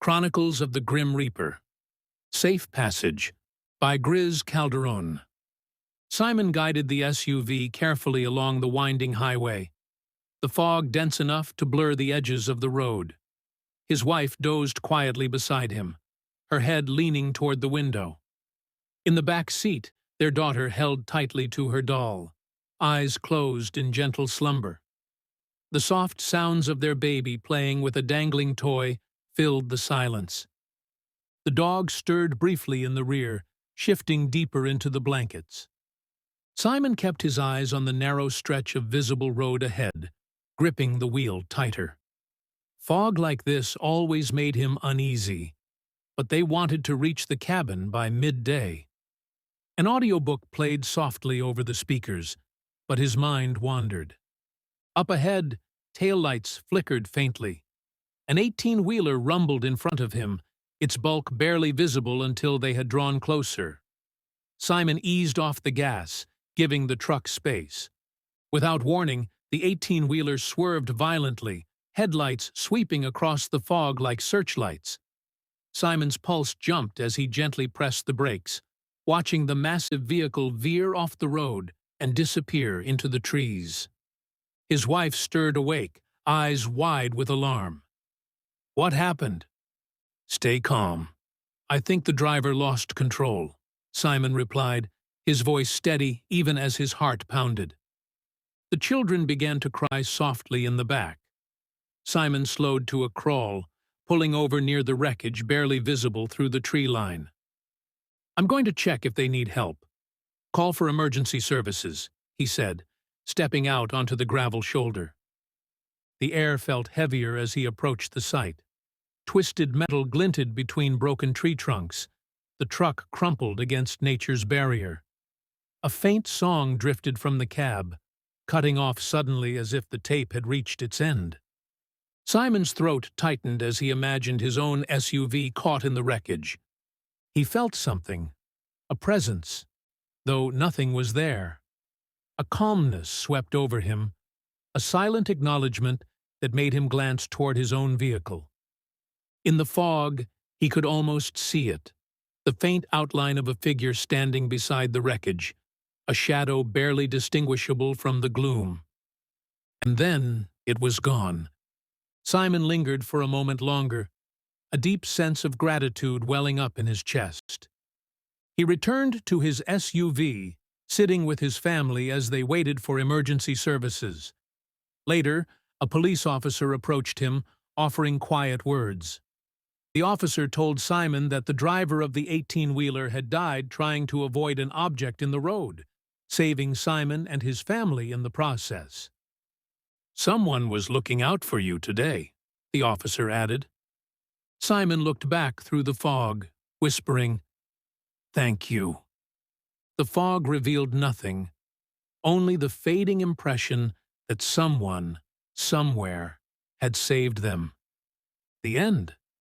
Chronicles of the Grim Reaper. Safe Passage by Griz Calderon. Simon guided the SUV carefully along the winding highway, the fog dense enough to blur the edges of the road. His wife dozed quietly beside him, her head leaning toward the window. In the back seat, their daughter held tightly to her doll, eyes closed in gentle slumber. The soft sounds of their baby playing with a dangling toy filled the silence. The dog stirred briefly in the rear, shifting deeper into the blankets. Simon kept his eyes on the narrow stretch of visible road ahead, gripping the wheel tighter. Fog like this always made him uneasy, but they wanted to reach the cabin by midday. An audiobook played softly over the speakers, but his mind wandered. Up ahead, taillights flickered faintly. An 18-wheeler rumbled in front of him, its bulk barely visible until they had drawn closer. Simon eased off the gas, giving the truck space. Without warning, the 18-wheeler swerved violently, headlights sweeping across the fog like searchlights. Simon's pulse jumped as he gently pressed the brakes, watching the massive vehicle veer off the road and disappear into the trees. His wife stirred awake, eyes wide with alarm. "What happened?" "Stay calm. I think the driver lost control," Simon replied, his voice steady even as his heart pounded. The children began to cry softly in the back. Simon slowed to a crawl, pulling over near the wreckage barely visible through the tree line. "I'm going to check if they need help. Call for emergency services," he said, stepping out onto the gravel shoulder. The air felt heavier as he approached the site. Twisted metal glinted between broken tree trunks. The truck crumpled against nature's barrier. A faint song drifted from the cab, cutting off suddenly as if the tape had reached its end. Simon's throat tightened as he imagined his own SUV caught in the wreckage. He felt something, a presence, though nothing was there. A calmness swept over him, a silent acknowledgement that made him glance toward his own vehicle. In the fog, he could almost see it, the faint outline of a figure standing beside the wreckage, a shadow barely distinguishable from the gloom. And then it was gone. Simon lingered for a moment longer, a deep sense of gratitude welling up in his chest. He returned to his SUV, sitting with his family as they waited for emergency services. Later, a police officer approached him, offering quiet words. The officer told Simon that the driver of the 18-wheeler had died trying to avoid an object in the road, saving Simon and his family in the process. "Someone was looking out for you today," the officer added. Simon looked back through the fog, whispering, "Thank you." The fog revealed nothing, only the fading impression that someone, somewhere, had saved them. The end.